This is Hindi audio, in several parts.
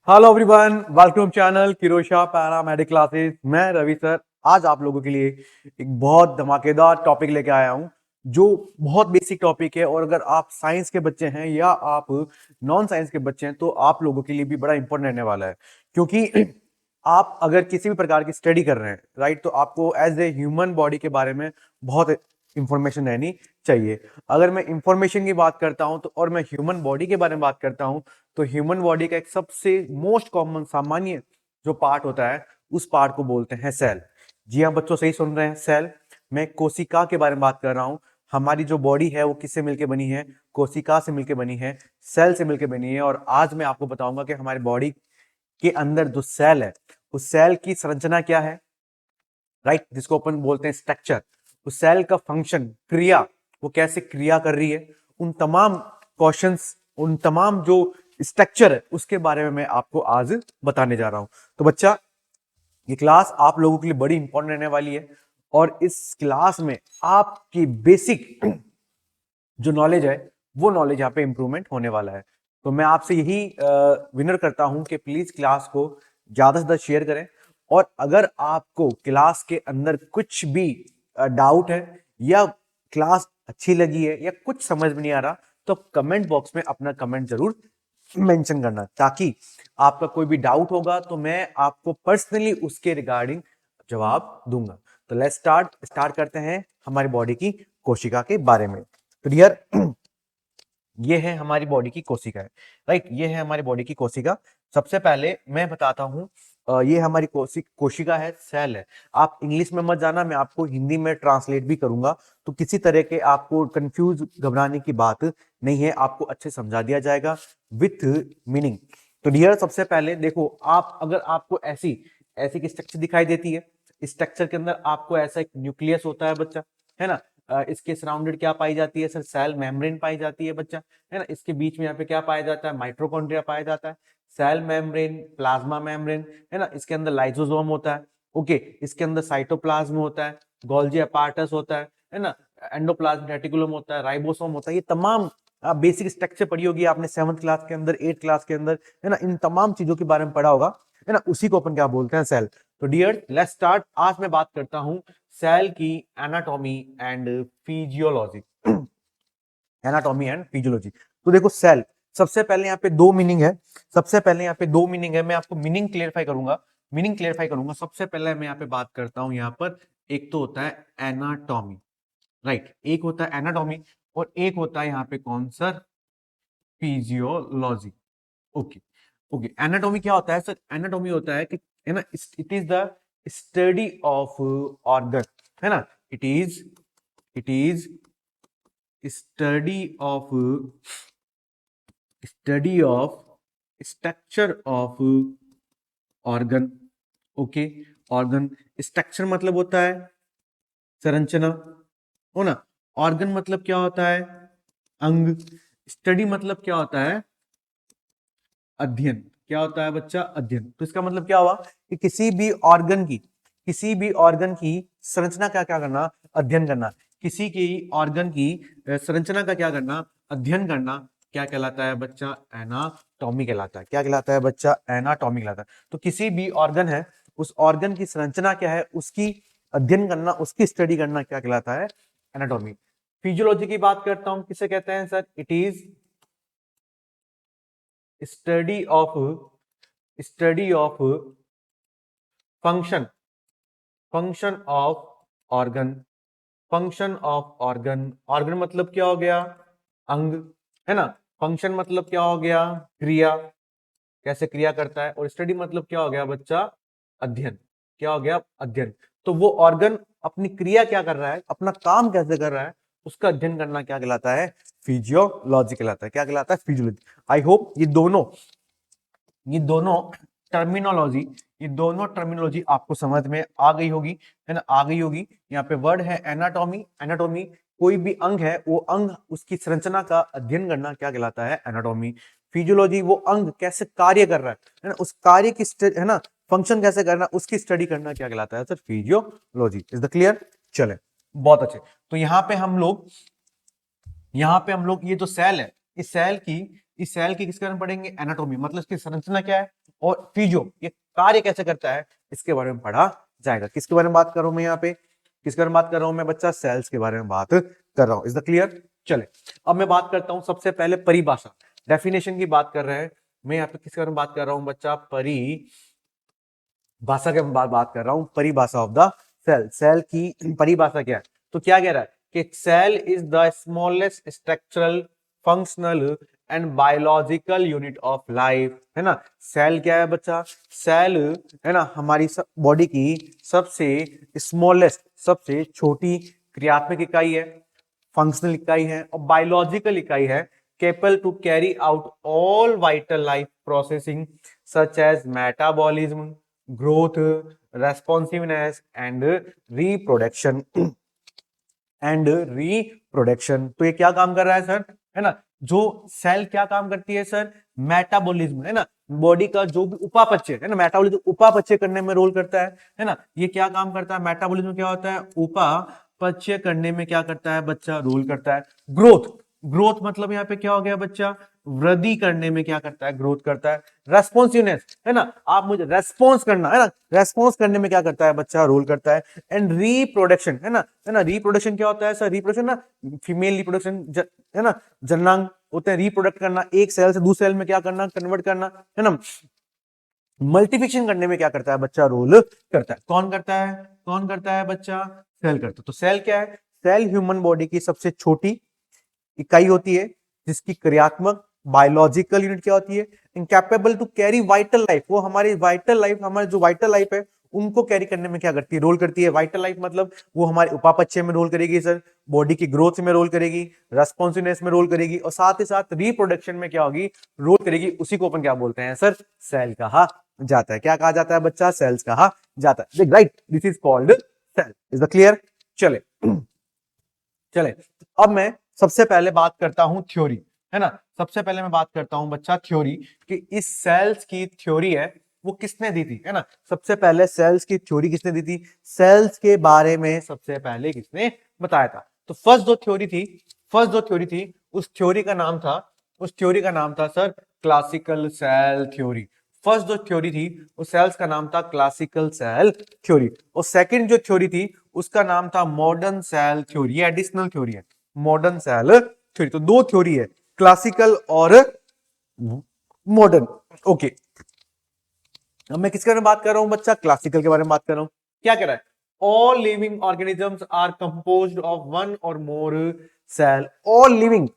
हेलो एवरीवन, वेलकम चैनल किरोशा पैरामेडिक क्लासेस। मैं रवि सर आज आप लोगों के लिए एक बहुत धमाकेदार टॉपिक लेके आया हूं जो बहुत बेसिक टॉपिक है। और अगर आप साइंस के बच्चे हैं या आप नॉन साइंस के बच्चे हैं तो आप लोगों के लिए भी बड़ा इंपॉर्टेंट रहने वाला है। क्योंकि आप अगर किसी भी प्रकार की स्टडी कर रहे हैं राइट, तो आपको एज ए ह्यूमन बॉडी के बारे में बहुत इंफॉर्मेशन रहनी चाहिए। अगर मैं इंफॉर्मेशन की बात करता हूं तो और मैं ह्यूमन बॉडी के बारे में बात करता हूं तो ह्यूमन बॉडी का एक सबसे मोस्ट कॉमन सामान्य जो पार्ट होता है उस पार्ट को बोलते हैं सेल। जी हाँ बच्चों, सही सुन रहे हैं, सेल। मैं कोशिका के बारे में बात कर रहा हूं। हमारी जो बॉडी है वो किससे मिलकर बनी है? कोशिका से मिलकर बनी है, सेल से मिलकर बनी है। और आज मैं आपको बताऊंगा कि हमारी बॉडी के अंदर जो सेल है उस सेल की संरचना क्या है, राइट, जिसको अपन बोलते हैं स्ट्रक्चर। उस सेल का फंक्शन, क्रिया, वो कैसे क्रिया कर रही है, उन तमाम क्वेश्चंस, उन तमाम जो स्ट्रक्चर है उसके बारे में मैं आपको आज बताने जा रहा हूं। तो बच्चा, ये क्लास आप लोगों के लिए बड़ी इंपॉर्टेंट रहने वाली है और इस क्लास में आपकी बेसिक जो नॉलेज है वो नॉलेज यहाँ पे इंप्रूवमेंट होने वाला है। तो मैं आपसे यही विनर करता हूं कि प्लीज क्लास को ज्यादा से ज्यादा शेयर करें। और अगर आपको क्लास के अंदर कुछ भी डाउट है या क्लास अच्छी लगी है या कुछ समझ में नहीं आ रहा तो कमेंट बॉक्स में अपना कमेंट जरूर मेंशन करना, ताकि आपका कोई भी डाउट होगा तो मैं आपको पर्सनली उसके रिगार्डिंग जवाब दूंगा। तो लेट्स स्टार्ट करते हैं हमारी बॉडी की कोशिका के बारे में। तो डियर, ये है हमारी बॉडी की कोशिका है, राइट, ये है हमारी बॉडी की कोशिका। सबसे पहले मैं बताता हूं, ये हमारी कोशिका है, सेल है। आप इंग्लिश में मत जाना, मैं आपको हिंदी में ट्रांसलेट भी करूंगा, तो किसी तरह के आपको कंफ्यूज घबराने की बात नहीं है, आपको अच्छे समझा दिया जाएगा विथ मीनिंग। तो डियर, सबसे पहले देखो, आप अगर आपको ऐसी ऐसी की स्ट्रक्चर दिखाई देती है, स्ट्रक्चर के अंदर आपको ऐसा एक न्यूक्लियस होता है बच्चा, है ना। इसके सराउंडेड क्या पाई जाती है सर? सेल मेम्ब्रेन पाई जाती है बच्चा, है ना। इसके बीच में यहाँ पे क्या पाया जाता है? माइटोकॉन्ड्रिया पाया जाता है। सेल मेम्ब्रेन, प्लाज्मा मेम्ब्रेन, है ना। इसके अंदर लाइसोसोम होता है, ओके। इसके अंदर साइटोप्लाज्म होता है, गोल्जी अपार्टस होता है ना। एंडोप्लाज्म रेटिकुलम होता है, राइबोसोम होता है। ये तमाम बेसिक स्ट्रक्चर पढ़ी होगी आपने 7th क्लास के अंदर, 8th क्लास के अंदर, है ना। इन तमाम चीजों के बारे में पढ़ा होगा, है ना। उसी को अपन क्या बोलते हैं? सेल। तो डियर, लेट्स स्टार्ट। आज मैं बात करता हूं सेल की anatomy and physiology. Anatomy and physiology. तो देखो, सेल, सबसे पहले यहाँ पे दो मीनिंग है। सबसे पहले यहाँ पे दो मीनिंग है, मैं आपको मीनिंग क्लियरफाई करूंगा, मीनिंग क्लियरफाई करूंगा। सबसे पहले मैं यहाँ पे बात करता हूं, यहाँ पर एक तो होता है एनाटॉमी, राइट, एक होता है एनाटॉमी और एक होता है यहाँ पे कौन sir? Physiology. Okay, okay. Anatomy क्या होता है सर? एनाटॉमी होता है कि, है ना, it is the study of organ, है ना। It is study of structure of organ, okay. Organ structure मतलब होता है संरचना, हो ना। ऑर्गन मतलब क्या होता है? अंग। स्टडी मतलब क्या होता है? अध्ययन। क्या होता है बच्चा? अध्ययन। तो इसका मतलब क्या हुआ कि किसी भी ऑर्गन की संरचना का क्या करना? अध्ययन करना। किसी की ऑर्गन की संरचना का क्या करना? अध्ययन करना। क्या कहलाता है बच्चा? एनाटॉमी कहलाता है। क्या कहलाता है बच्चा? एनाटॉमी कहलाता है। तो किसी भी ऑर्गन है, उस ऑर्गन की संरचना क्या है उसकी अध्ययन करना, उसकी स्टडी करना क्या कहलाता है? एनाटॉमी। फिजियोलॉजी की बात करता हूं, किसे कहते हैं sir? It is study of function function of organ. Function of organ. Organ मतलब क्या हो गया? अंग, है ना। फंक्शन मतलब क्या हो गया? क्रिया, कैसे क्रिया करता है। और स्टडी मतलब क्या हो गया बच्चा? अध्ययन। क्या हो गया? अध्ययन। तो वो ऑर्गन अपनी क्रिया क्या कर रहा है, अपना काम कैसे कर रहा है, उसका अध्ययन करना क्या कहलाता है? फिजियोलॉजी कहलाता है। क्या कहलाता है? फिजियोलॉजी। आई होप ये दोनों टर्मिनोलॉजी आपको समझ में आ गई होगी, है ना, आ गई होगी। यहाँ पे वर्ड है एनाटॉमी। एनाटॉमी, कोई भी अंग है, वो अंग उसकी संरचना का अध्ययन करना क्या कहलाता है? एनाटॉमी। फिजियोलॉजी, वो अंग कैसे कार्य कर रहा है ना, उस कार्य की है ना, फंक्शन कैसे करना, उसकी स्टडी करना क्या कहलाता है sir? Physiology. Is the clear? चले, बहुत अच्छे। तो यहाँ पे हम लोग ये जो सेल है, इस सेल की किसके बारे में पढ़ेंगे? एनाटॉमी, मतलब इसकी संरचना क्या है, और फिजियो ये कार्य कैसे करता है इसके बारे में पढ़ा जाएगा। किसके बारे में बात कर रहा हूं मैं यहाँ पे, किसके बारे में बात कर रहा हूं मैं बच्चा, सेल्स के बारे में बात कर रहा हूं। Is the clear? चले अब मैं बात करता हूं सबसे पहले परिभाषा, डेफिनेशन की बात कर रहे हैं। मैं यहाँ पे किसके बारे में बात कर रहा हूं बच्चा, परिभाषा के बात कर रहा हूं, परिभाषा ऑफ द सेल। सेल की परिभाषा क्या है? तो क्या कह रहा है कि cell is the smallest structural functional and biological unit of life, है ना। सेल क्या है बच्चा, सेल है ना हमारी बॉडी की सबसे स्मॉलेस्ट, सबसे छोटी क्रियात्मक इकाई है, फंक्शनल इकाई है और बायोलॉजिकल इकाई है, capable to carry out all vital life processing such as metabolism, growth, responsiveness and reproduction तो ये क्या काम कर रहा है सर, है ना। जो सेल क्या काम करती है सर, मेटाबॉलिज्म, है ना, बॉडी का जो भी उपापचय है ना, मेटाबॉलिज्म उपापचय करने में रोल करता है ना। ये क्या काम करता है, मेटाबॉलिज्म क्या होता है, उपापचय करने में क्या करता है बच्चा, रोल करता है। ग्रोथ, ग्रोथ मतलब यहाँ पे क्या हो गया बच्चा, वृद्धि करने में क्या करता है, ग्रोथ करता है। रेस्पॉन्सिवनेस, है ना, आप मुझे रेस्पॉन्स करना, है ना, रेस्पॉन्स करने में क्या करता है बच्चा, रोल करता है। एंड रिप्रोडक्शन, है ना, रिप्रोडक्शन क्या होता है सर, रिप्रोडक्शन ना, फीमेल रिप्रोडक्शन है ना, जननांग होते हैं, रिप्रोडक्ट करना, एक सेल से दूसरे सेल में क्या करना, कन्वर्ट करना, है ना। मल्टीप्लिकेशन करने में क्या करता है बच्चा, रोल करता है। कौन करता है, कौन करता है बच्चा, सेल करता है। तो सेल क्या है, सेल ह्यूमन बॉडी की सबसे छोटी इकाई होती है जिसकी क्रियात्मक बायोलॉजिकल यूनिट क्या होती है, incapable to carry vital life. वो हमारी वाइटल लाइफ, हमारी जो वाइटल लाइफ है उनको कैरी करने में क्या करती है, रोल करती है। वाइटल लाइफ मतलब वो हमारे उपापचय में रोल करेगी सर, बॉडी की ग्रोथ में रोल करेगी, रेस्पॉन्सिवनेस में रोल करेगी और साथ ही साथ रिप्रोडक्शन में क्या होगी, रोल करेगी। उसी को अपन क्या बोलते हैं सर, सेल कहा जाता है। क्या कहा जाता है बच्चा, सेल्स कहा जाता है। Right, this is called cell. Is the clear? चले चले अब मैं सबसे पहले बात करता हूं थ्योरी, है ना। सबसे पहले मैं बात करता हूं बच्चा थ्योरी कि इस सेल्स की थ्योरी है वो किसने दी थी, है ना। सबसे पहले सेल्स की थ्योरी किसने दी थी, सेल्स के बारे में सबसे पहले किसने बताया था। तो फर्स्ट जो थ्योरी थी उस थ्योरी का नाम था sir classical cell theory. First जो थ्योरी थी उस सेल्स का नाम था क्लासिकल सेल थ्योरी। और सेकंड जो थ्योरी थी उसका नाम था मॉडर्न सेल थ्योरी। ये एडिशनल थ्योरी है, मॉडर्न सेल थ्योरी। तो दो थ्योरी है, क्लासिकल और मॉडर्न। ओके, अब मैं किसके बारे में बात कर रहा हूं बच्चा, क्लासिकल के बारे में बात कर रहा हूं। क्या कह रहा है, all living organisms are composed of one or more cell. All living,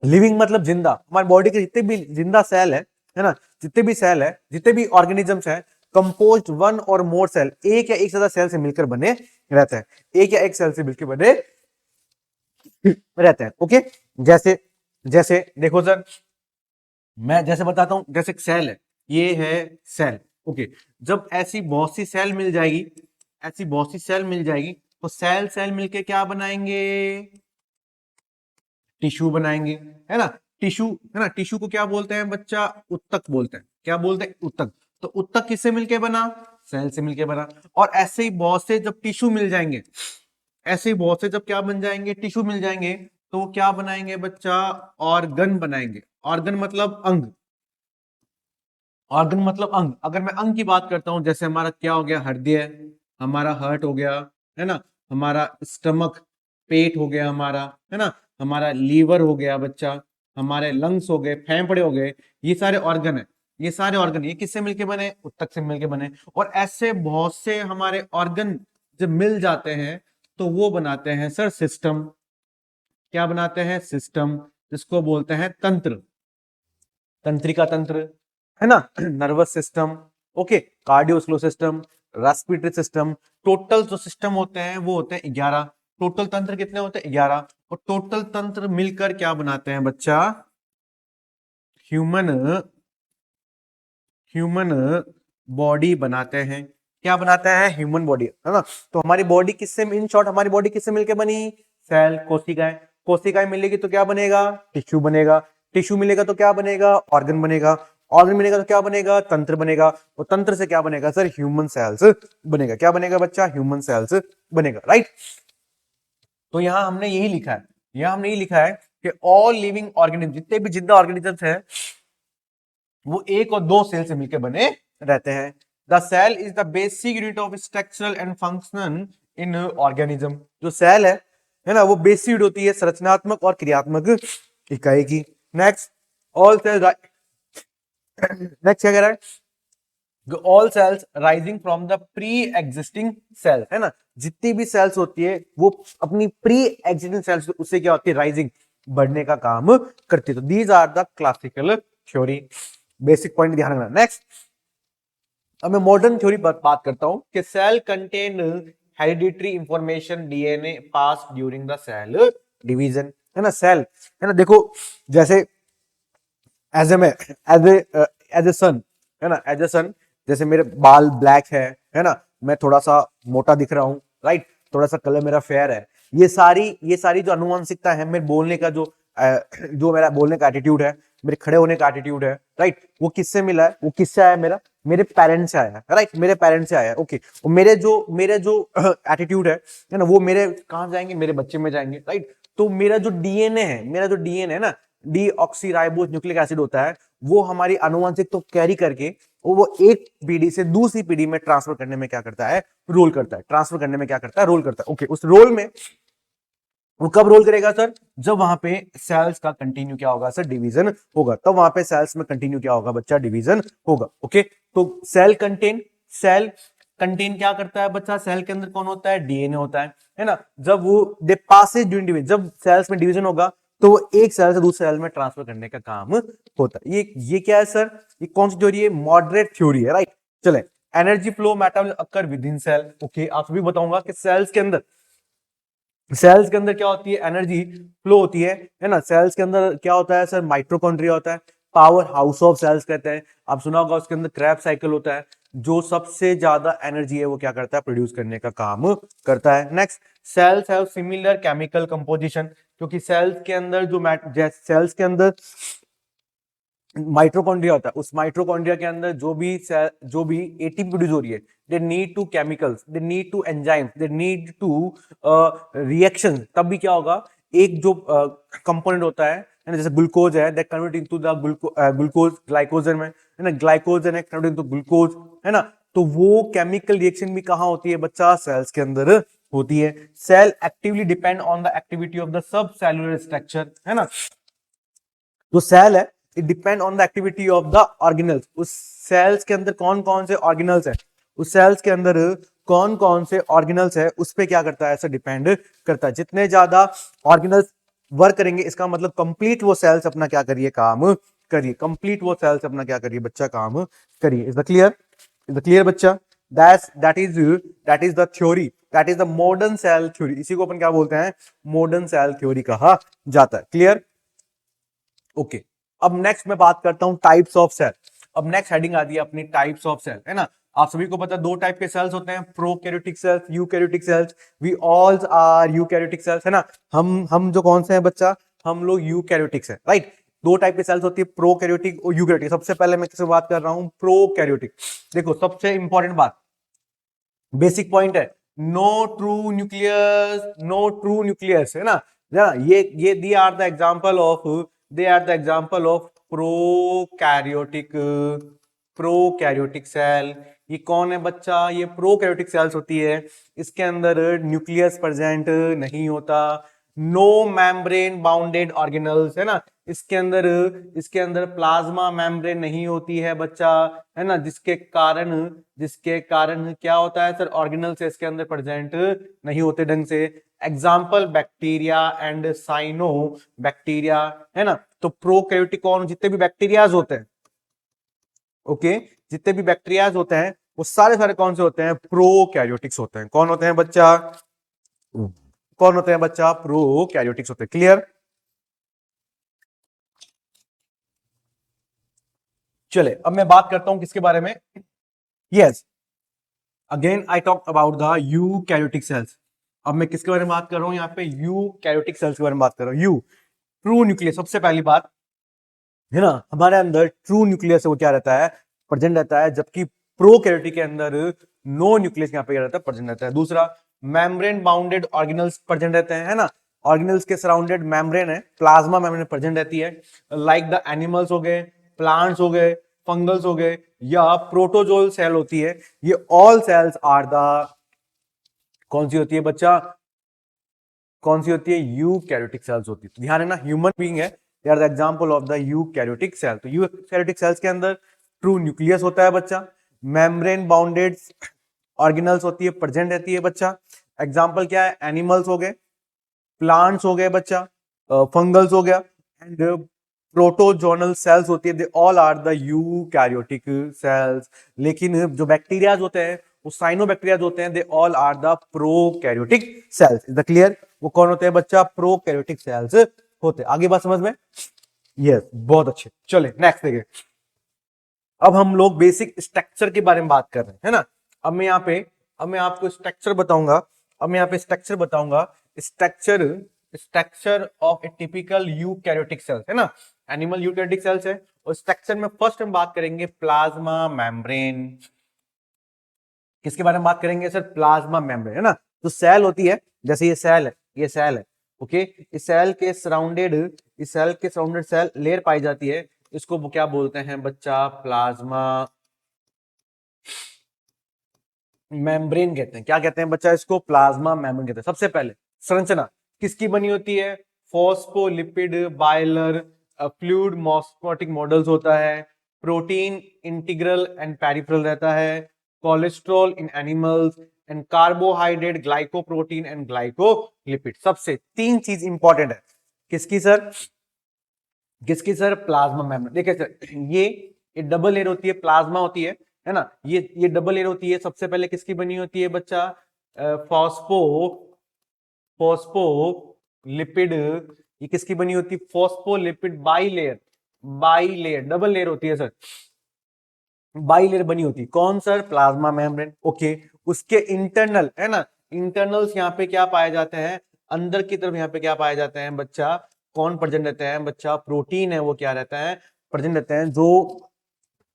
living मतलब जिंदा, हमारी बॉडी के जितने भी जिंदा सेल है ना, जितने भी सेल है, जितने भी ऑर्गेनिजम्स है, composed one or more cell, एक या एक से ज्यादा सेल से मिलकर बने रहते हैं, एक या एक सेल से मिलकर बने रहते हैं। ओके, जैसे जैसे देखो सर, मैं जैसे बताता हूं, जैसे सेल है, ये है सेल। ओके, जब ऐसी बहुत सी सेल मिल जाएगी, ऐसी बहुत सी सेल मिल जाएगी तो सेल सेल मिलके क्या बनाएंगे, टिश्यू बनाएंगे, है ना। टिश्यू, है ना, टिश्यू को क्या बोलते हैं बच्चा, उत्तक बोलते हैं। क्या बोलते हैं, उत्तक। तो उत्तक किससे मिलके बना, सेल से मिलके बना। और ऐसे ही बहुत से जब टिश्यू मिल जाएंगे, ऐसे ही बहुत से जब क्या बन जाएंगे, टिश्यू मिल जाएंगे, तो वो क्या बनाएंगे बच्चा, ऑर्गन बनाएंगे। ऑर्गन मतलब अंग, ऑर्गन मतलब अंग। अगर मैं अंग की बात करता हूं, जैसे हमारा क्या हो गया, हृदय, हमारा हार्ट हो गया, है ना, हमारा स्टमक, पेट हो गया हमारा, है ना, हमारा लीवर हो गया बच्चा, हमारे लंग्स हो गए, फेफड़े हो गए, ये सारे ऑर्गन है। ये सारे ऑर्गन ये किससे मिलके बने, उत्तक से मिलके बने। और ऐसे बहुत से हमारे ऑर्गन जब मिल जाते हैं तो वो बनाते हैं सर सिस्टम। क्या बनाते हैं, सिस्टम, जिसको बोलते हैं तंत्र, तंत्रिका तंत्र, है ना, nervous system, okay, cardiovascular system, respiratory system. Total जो सिस्टम होते हैं वो होते हैं 11। टोटल तंत्र कितने होते हैं, 11। और टोटल तंत्र मिलकर क्या बनाते हैं बच्चा, ह्यूमन ह्यूमन बॉडी बनाते हैं। क्या बनाते हैं, ह्यूमन बॉडी, है ना। तो हमारी बॉडी किससे, इन शॉर्ट हमारी बॉडी किससे मिलकर बनी, सेल, कोशिकाएं। कोशिकाएं मिलेगी तो क्या बनेगा, टिश्यू बनेगा। टिश्यू मिलेगा तो क्या बनेगा, ऑर्गन बनेगा। ऑर्गन मिलेगा तो क्या बनेगा, तंत्र बनेगा। और तंत्र से क्या बनेगा सर, ह्यूमन सेल्स बनेगा। क्या बनेगा बच्चा, ह्यूमन सेल्स बनेगा। राइट, तो यहां हमने यही लिखा है, यहां हमने यही लिखा है कि ऑल लिविंग ऑर्गेनिज्म, जितने भी जिंदा ऑर्गेनिजम्स हैं, वो एक और दो सेल से मिलकर बने रहते हैं। The cell is the basic unit of structural and functional in organism. जो सेल है ना, वो बेसिक यूनिट होती है संरचनात्मक और क्रियात्मक इकाई की। नेक्स्ट, ऑल सेल, नेक्स्ट क्या कह रहा है, all cells rising from the pre existing cell, है ना, जितनी भी सेल्स होती है वो अपनी प्री एग्जिस्टिंग सेल्स उससे क्या होती है, राइजिंग, बढ़ने का काम करती है। तो these are the classical theory, basic point ध्यान रखना। नेक्स्ट, अब मैं मॉडर्न थ्योरी पर बात करता हूं कि cell contain hereditary information DNA pass during the cell division, है ना। सेल, है ना, देखो जैसे एज ए एज ए सन, है ना, एज ए सन, जैसे मेरे बाल ब्लैक है ना, मैं थोड़ा सा मोटा दिख रहा हूँ, राइट, थोड़ा सा कलर मेरा फेयर है, ये सारी जो अनुवांशिकता है, मेरे बोलने का जो मेरा बोलने का एटीट्यूड है, मेरे खड़े होने का एटीट्यूड है, राइट, वो किससे मिला है, वो किससे आया, मेरे पेरेंट्स से आया है, राइट, मेरे पेरेंट्स से आया है। ओके, मेरे जो एटीट्यूड है ना, वो मेरे कहां जाएंगे, मेरे बच्चे में जाएंगे, राइट। तो मेरा जो डीएनए है ना, डीऑक्सीराइबोस न्यूक्लिक एसिड होता है, वो हमारी आनुवंशिक तो कैरी करके वो एक पीढ़ी से दूसरी पीढ़ी में ट्रांसफर करने में क्या करता है, रोल करता है, ट्रांसफर करने में क्या करता है, रोल करता है। ओके, उस रोल में वो कब रोल करेगा सर, जब वहां पे सेल्स का कंटिन्यू क्या होगा सर, डिवीजन होगा, तब वहां पे सेल्स में कंटिन्यू क्या होगा बच्चा, डिवीजन होगा। ओके, तो सेल कंटेन क्या करता है बच्चा, सेल के अंदर कौन होता है, डीएनए होता है ना। जब वो दे पासेज ड्यूरिंग डिवीजन, जब सेल्स में डिवीजन होगा तो वो एक सेल से दूसरे सेल में ट्रांसफर करने का काम होता है। ये क्या है सर, ये कौन सी थ्योरी है, मॉडरेट थ्योरी है, राइट। चले, energy flow metabolism occur within cell. Okay, आप सभी बताऊंगा कि सेल्स के अंदर क्या होती है, एनर्जी फ्लो होती है ना। सेल्स के अंदर क्या होता है सर, माइटोकॉन्ड्रिया होता है, पावर हाउस ऑफ सेल्स कहते हैं, आप सुना होगा, उसके अंदर क्रेब्स साइकिल होता है, जो सबसे ज्यादा एनर्जी है वो क्या करता है, प्रोड्यूस करने का काम करता है। Next, cells have similar chemical composition, क्योंकि सेल्स के अंदर सेल्स के अंदर माइट्रोकॉन्ड्रिया होता है, उस माइट्रोकॉन्ड्रिया के अंदर जो भी एटीपी प्रोड्यूस हो रही है, they need to chemicals, they need to enzymes, they need to reaction, तब भी क्या होगा, एक जो कंपोनेंट होता है ना, जैसे ग्लूकोज है, that convert into the glucose glycogen में, है ना, ग्लाइकोजन है कन्वर्ट इनटू ग्लूकोज, है ना। तो वो केमिकल रिएक्शन भी कहां होती है बच्चा, सेल्स के अंदर होती है। Cell actively depend on the activity of the sub cellular structure, है ना। जो सेल है, it depend on the activity of the organelles. उस सेल्स के अंदर कौन कौन से ऑर्गेनल्स है, उस सेल्स के अंदर कौन कौन से ऑर्गेनल्स है, उस पे क्या करता है, ऐसा डिपेंड करता है। जितने ज्यादा ऑर्गेनल्स वर्क करेंगे, इसका मतलब कंप्लीट वो सेल्स अपना क्या करिए, काम करिए, कंप्लीट वो सेल्स अपना क्या करिए बच्चा, काम करिए। Is the clear, is the clear बच्चा, that is the theory, that is the modern cell theory. इसी को अपन क्या बोलते हैं, मॉडर्न सेल थ्योरी कहा जाता है। Clear, okay. अब नेक्स्ट मैं बात करता हूं टाइप्स ऑफ सेल। अब नेक्स्ट हेडिंग आती है अपनी टाइप्स ऑफ सेल, है ना। आप सभी को पता है दो टाइप के सेल्स होते हैं, prokaryotic cells, eukaryotic cells. We all are eukaryotic cells, है ना। हम जो कौन से हैं बच्चा, हम लोग यूकैरियोटिक्स हैं, राइट। दो टाइप की सेल्स होती है, प्रोकैरियोटिक और यूकैरियोटिक। सबसे पहले मैं किससे बात कर रहा हूं, प्रोकैरियोटिक। देखो सबसे इंपॉर्टेंट बात, बेसिक पॉइंट है, no true nucleus, no true nucleus, है ना। ये they are the example of, they are the example of prokaryotic cell. ये कौन है बच्चा, ये प्रोकैरियोटिक सेल्स होती है, इसके अंदर न्यूक्लियस प्रेजेंट नहीं होता, नो मेम्ब्रेन बाउंडेड ऑर्गेनल्स, है ना। इसके अंदर प्लाज्मा मेम्ब्रेन नहीं होती है बच्चा, है ना, जिसके कारण क्या होता है सर, ऑर्गेनल्स इसके अंदर प्रेजेंट नहीं होते ढंग से। Example bacteria and cyanobacteria, है ना। तो प्रोकैरियोटिक कौन, जितने भी बैक्टीरियाज होते हैं, ओके, जितने भी बैक्टीरियाज होते हैं वो सारे सारे कौन से होते हैं, प्रोकैरियोटिक्स होते हैं। कौन होते हैं बच्चा, कौन होते हैं बच्चा, प्रोकैरियोटिक्स होते हैं। क्लियर, चले अब मैं बात करता हूं किसके बारे में, yes, again I talk about the eukaryotic sales. अब मैं किसके बारे में बात कर रहा हूं, यहाँ पे यूकैरियोटिक सेल्स के बारे में बात कर रहा हूं। यू ट्रू न्यूक्लियस, सबसे पहली बात, है ना, हमारे अंदर ट्रू न्यूक्लियस वो क्या रहता है, प्रेजेंट रहता है, जबकि प्रोकैरियोटिक के अंदर नो न्यूक्लियस यहाँ पे क्या रहता है, प्रेजेंट रहता है। दूसरा, मेम्ब्रेन बाउंडेड ऑर्गेनल्स प्रेजेंट रहते हैं, है ना। ऑर्गेनल्स के सराउंडेड मेम्ब्रेन है, प्लाज्मा मेम्ब्रेन प्रेजेंट रहती है, लाइक द एनिमल्स हो गए, प्लांट्स हो गए, फंगल्स हो गए या प्रोटोजोल सेल होती है, ये ऑल सेल्स आर द, कौन सी होती है बच्चा, कौन सी होती है, यूकैरियोटिक सेल्स होती है। तो ध्यान है ना, ह्यूमन बीइंग है, they are the example of the eukaryotic cell. तो यूकैरियोटिक सेल्स के अंदर ट्रू न्यूक्लियस होता है बच्चा, मेम्ब्रेन बाउंडेड ऑर्गेनल्स होती है, प्रेजेंट रहती है बच्चा। एग्जांपल क्या है, एनिमल्स हो गए, प्लांट्स हो गए बच्चा, फंगल्स हो गया, एंड प्रोटोजोनल सेल्स होती है, they all are the eukaryotic cells. लेकिन जो बैक्टीरिया होते हैं, वो साइनोबैक्टीरिया होते हैं, they all are the prokaryotic cells. Is the clear? वो कौन होते हैं बच्चा, प्रोकैरियोटिक सेल्स होते हैं। आगे बात समझ में? यस, बहुत अच्छे। चले नेक्स्ट देखिए, अब हम लोग बेसिक स्ट्रक्चर के बारे में बात कर रहे हैं, है ना। अब मैं यहाँ पे, अब मैं आपको स्ट्रक्चर बताऊंगा, अब मैं यहाँ पे स्ट्रक्चर बताऊंगा, structure, structure of A typical eukaryotic cells, है ना, एनिमल यूकैरियोटिक सेल्स है। और स्ट्रक्चर में फर्स्ट हम बात करेंगे प्लाज्मा मेम्ब्रेन। किसके बारे में बात करेंगे सर, प्लाज्मा मेम्ब्रेन, है ना। तो सेल होती है, जैसे ये सेल है, ये सेल है, ओके, इस सेल के सराउंडेड, इस सेल के सराउंडेड सेल लेयर पाई जाती है, इसको वो क्या बोलते हैं बच्चा, प्लाज्मा मेम्ब्रेन कहते हैं। क्या कहते हैं बच्चा इसको, प्लाज्मा मेम्ब्रेन कहते हैं। सबसे पहले संरचना किसकी बनी होती है, फॉस्फोलिपिड बाइलर फ्लूइड मॉस्मोटिक मॉडल्स होता है, प्रोटीन इंटीग्रल एंड पेरिफेरल रहता है, cholesterol in animals and carbohydrate glycoprotein and glycolipid. सबसे तीन चीज इंपॉर्टेंट है किसकी सर, किसकी सर, प्लाज्मा मेम्ब्रेन। देखिए सर, ये डबल लेयर होती है, प्लाज्मा होती है ना, ये डबल लेयर होती है। सबसे पहले किसकी बनी होती है बच्चा, फॉस्फो फॉस्फोलिपिड, ये किसकी बनी होती है, phospholipid bilayer, bilayer double layer होती है सर, बाइलेयर बनी होती है। कौन सर, प्लाज्मा मेम्ब्रेन, ओके। उसके इंटरनल, है ना, इंटरनल्स यहाँ पे क्या पाए जाते हैं, अंदर की तरफ यहाँ पे क्या पाए जाते हैं बच्चा, कौन प्रेजेंट रहते हैं बच्चा, प्रोटीन है वो क्या रहता है, प्रेजेंट रहते हैं, जो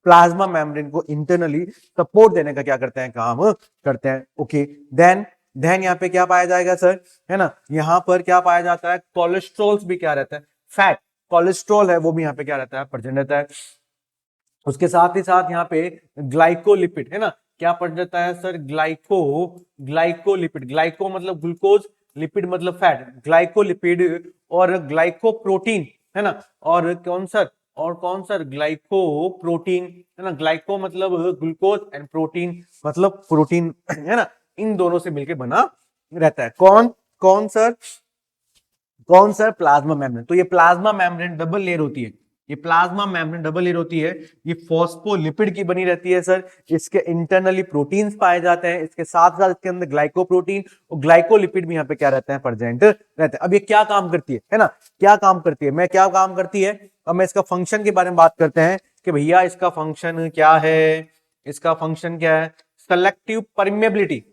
प्लाज्मा मेम्ब्रेन को इंटरनली सपोर्ट देने का क्या करते हैं, काम करते हैं, ओके। देन देन यहाँ पे क्या पाया जाएगा सर, है ना, यहाँ पर क्या पाया जाता है, कोलेस्ट्रॉल्स भी क्या रहता है, फैट कोलेस्ट्रॉल है वो भी यहाँ पे क्या रहता है, प्रेजेंट रहता है। उसके साथ ही साथ यहाँ पे ग्लाइकोलिपिड, है ना, क्या प्रेजेंट रहता है सर, ग्लाइकोलिपिड, ग्लाइको मतलब ग्लूकोज, लिपिड मतलब फैट, ग्लाइकोलिपिड और ग्लाइकोप्रोटीन, है ना, और कौन सर, और कौन सर, ग्लाइकोप्रोटीन, है ना, ग्लाइको मतलब ग्लूकोज एंड प्रोटीन मतलब प्रोटीन, है ना, इन दोनों से मिलकर बना रहता है। कौन कौन सर, कौन सर, प्लाज्मा मेम्ब्रेन। तो ये प्लाज्मा मेम्ब्रेन डबल लेयर होती है, ये प्लाज्मा मेम्ब्रेन डबल लेयर होती है, ये फॉस्फोलिपिड की बनी रहती है सर। इसके इंटरनली प्रोटीन्स पाए जाते हैं, इसके साथ साथ इसके अंदर ग्लाइकोप्रोटीन और ग्लाइकोलिपिड भी यहाँ पे क्या रहते हैं, प्रेजेंट रहते हैं। अब ये क्या काम करती है ना, क्या काम करती है, मैं क्या काम करती है, अब मैं इसका फंक्शन के बारे में बात करते हैं कि भैया इसका फंक्शन क्या है, इसका फंक्शन क्या है, सेलेक्टिव परमेबिलिटी,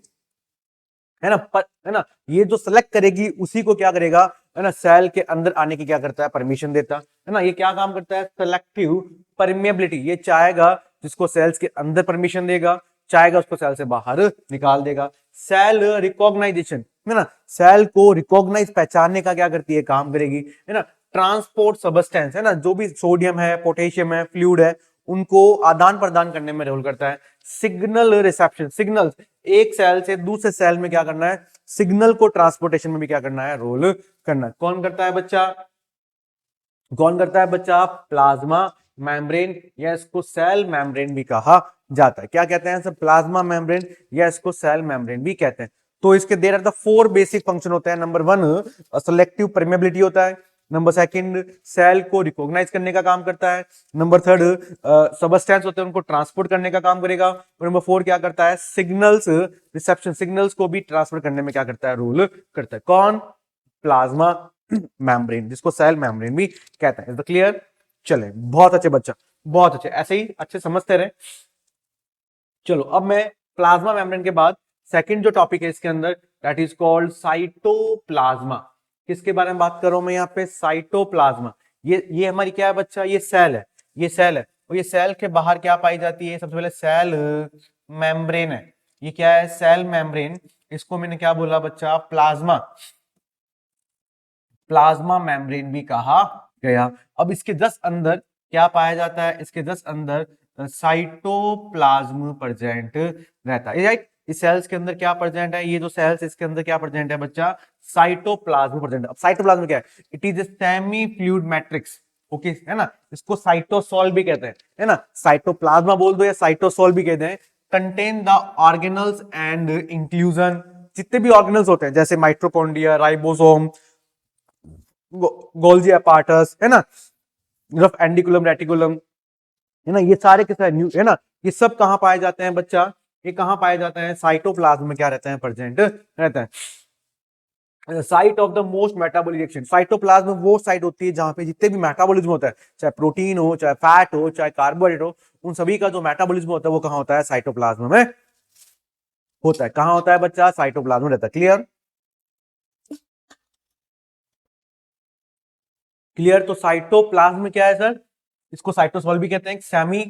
है ना, ये जो सेलेक्ट करेगी उसी को क्या करेगा, है ना, सेल के अंदर आने की क्या करता है, परमिशन देता है ना। ये क्या काम करता है, सेलेक्टिव परमेबिलिटी, ये चाहेगा जिसको सेल्स के अंदर परमिशन देगा, चाहेगा उसको सेल से बाहर निकाल देगा। सेल रिकॉग्नाइजेशन, है ना, सेल को रिकॉग्नाइज पहचानने का क्या करती है, काम करेगी, है ना। ट्रांसपोर्ट सबस्टेंस, है ना, जो भी सोडियम है, पोटेशियम है, फ्लूइड है, उनको आदान प्रदान करने में रोल करता है। सिग्नल रिसेप्शन, सिग्नल एक सेल से दूसरे सेल में क्या करना है, सिग्नल को ट्रांसपोर्टेशन में भी क्या करना है, रोल करना है। कौन करता है बच्चा, कौन करता है बच्चा, प्लाज्मा मेम्ब्रेन, या इसको सेल मेम्ब्रेन भी कहा जाता है। क्या कहते हैं सब, प्लाज्मा मेम्ब्रेन या इसको सेल मेम्ब्रेन भी कहते हैं। तो इसके there are the four basic function होते हैं। नंबर वन, सेलेक्टिव परमेबिलिटी होता है। नंबर सेकंड, सेल को रिकॉग्नाइज करने का काम करता है। नंबर थर्ड, सबस्टेंस होते हैं उनको ट्रांसपोर्ट करने का काम करेगा। और नंबर फोर क्या करता है, सिग्नल्स रिसेप्शन, सिग्नल्स को भी ट्रांसफर करने में क्या करता है, रोल करता है। कौन, प्लाज्मा मेम्ब्रेन, जिसको सेल मेम्ब्रेन भी कहते हैं। Is the clear? चले, बहुत अच्छे बच्चा, बहुत अच्छे, ऐसे ही अच्छे समझते रहे। चलो अब मैं प्लाज्मा मेम्ब्रेन के बाद सेकंड जो टॉपिक है इसके अंदर, दैट इज कॉल्ड साइटोप्लाज्मा। किसके बारे में बात कर रहा हूं मैं यहाँ पे, साइटोप्लाज्मा। ये हमारी क्या है बच्चा, ये सेल है, ये सेल है, और ये सेल के बाहर क्या पाई जाती है, सबसे पहले सेल मेम्ब्रेन है। ये क्या है, सेल मेम्ब्रेन, इसको मैंने क्या बोला बच्चा, प्लाज्मा, प्लाज्मा मेम्ब्रेन भी कहा गया। अब इसके जस्ट अंदर क्या पाया जाता है, इसके जस्ट अंदर साइटोप्लाज्म प्रेजेंट रहता है, राइट। इस सेल्स के अंदर क्या प्रेजेंट है, ये जो सेल्स इसके अंदर क्या प्रेजेंट है बच्चा, साइटोप्लाज्म प्रेजेंट। अब साइटोप्लाज्म क्या है, it is a semi fluid matrix, okay, है ना। इसको साइटोसॉल भी कहते हैं, है ना। साइटोप्लाज्मा बोल दो या साइटोसॉल भी कहते हैं। Contain the organelles and inclusion, जितने भी ऑर्गेनल्स होते हैं जैसे माइटोकॉन्ड्रिया, राइबोसोम, गोल्जी एपार्टस, है ना, रफ एंडिकुलम, रेटिकुलम, है ना, ये सारे के सारे है ना, ये सब कहां पाए जाते हैं बच्चा, ये कहां पाए जाते हैं, साइटोप्लाज्म में क्या रहते हैं, प्रेजेंट रहता है। Site of the most metabolic reaction, cytoplasm वो साइट होती है जहां पे जितने भी मेटाबॉलिज्म होता है, चाहे प्रोटीन हो, चाहे फैट हो, चाहे कार्बोहाइड्रेट हो, उन सभी का जो मेटाबॉलिज्म होता है वो कहां होता है, साइटोप्लाज्म में होता है। कहां होता है बच्चा, साइटोप्लाज्म में रहता है। Clear, clear. तो साइटोप्लाज्म क्या है सर, इसको साइटोसॉल भी कहते हैं, सेमी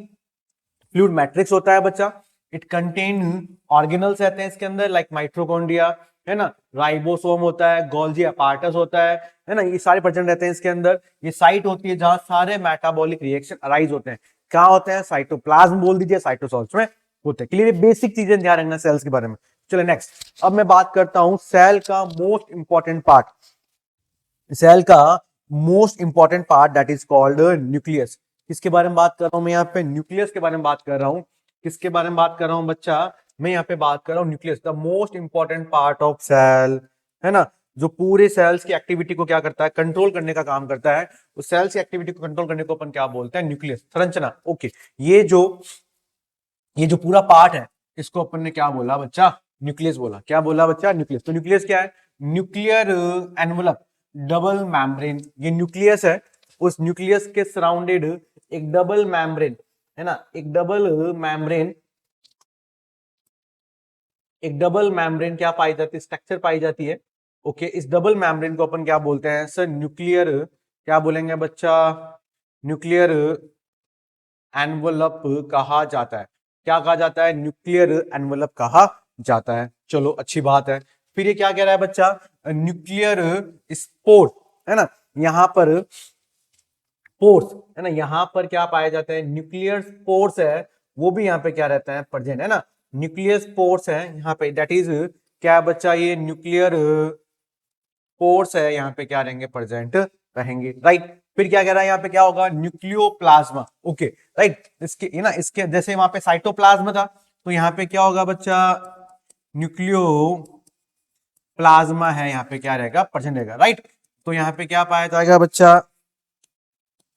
फ्लूइड मैट्रिक्स होता है बच्चा। इट कंटेन ऑर्गेनल्स रहते हैं इसके अंदर, लाइक माइटोकॉन्ड्रिया, है ना, राइबोसोम होता है, गोल्जी अपार्टस होता है ना, ये सारे प्रेजेंट रहते हैं इसके अंदर। ये साइट होती है जहां सारे मेटाबॉलिक रिएक्शन अराइज होते हैं। क्या होते हैं, साइटोप्लाज्म बोल दीजिए, साइटोसॉल्स में होते हैं। क्लियर, बेसिक चीजें ध्यान रखना सेल्स के बारे में। चलो नेक्स्ट, अब मैं बात करता हूं सेल का मोस्ट इंपॉर्टेंट पार्ट, सेल का most important part that is called nucleus. किसके बारे में बात कर रहा हूं मैं यहाँ पे, न्यूक्लियस के बारे में बात कर रहा हूं। किसके बारे में बात कर रहा हूं बच्चा, मैं यहाँ पे बात कर रहा हूं nucleus, the most important part of cell, है ना, जो पूरे सेल्स की एक्टिविटी को क्या करता है, कंट्रोल करने का काम करता है। उस सेल्स की एक्टिविटी को कंट्रोल करने को अपन क्या बोलते हैं, न्यूक्लियस, संरचना। ओके, ये जो पूरा पार्ट है इसको अपन ने क्या बोला बच्चा, न्यूक्लियस बोला। क्या बोला बच्चा, न्यूक्लियस। तो न्यूक्लियस क्या है, न्यूक्लियर एनवलप, डबल मैम्ब्रेन, ये न्यूक्लियस है। उस न्यूक्लियस के सराउंडेड एक डबल मैम्ब्रेन, है ना, एक डबल मैम्ब्रेन क्या पाई जाती है, स्ट्रक्चर पाई जाती है। ओके, इस डबल मैम्ब्रेन को अपन क्या बोलते हैं सर, न्यूक्लियर, क्या बोलेंगे बच्चा, न्यूक्लियर एनवलप कहा जाता है। क्या कहा जाता है, न्यूक्लियर एनवलप कहा जाता है। चलो अच्छी बात है। फिर ये क्या कह रहा है बच्चा, न्यूक्लियर स्पोर, है ना, यहां पर पोर्स, है ना, यहां पर क्या पाए जाते हैं, न्यूक्लियर पोर्स है, वो भी यहाँ पे क्या रहता है, प्रेजेंट, है ना, न्यूक्लियस पोर्स है यहाँ पे, दैट इज क्या बच्चा, ये न्यूक्लियर पोर्स है, यहाँ पे क्या रहेंगे, प्रेजेंट रहेंगे, राइट। फिर क्या कह रहा है यहाँ पे, क्या होगा, न्यूक्लियोप्लाज्मा, ओके, राइट। इसके, है ना, इसके जैसे वहां पे साइटोप्लाज्म था, तो यहाँ पे क्या होगा बच्चा, न्यूक्लियोप्लाज्मा है, यहाँ पे क्या रहेगा, प्रेजेंट रहेगा, राइट। तो यहाँ पे क्या पाया जाएगा बच्चा,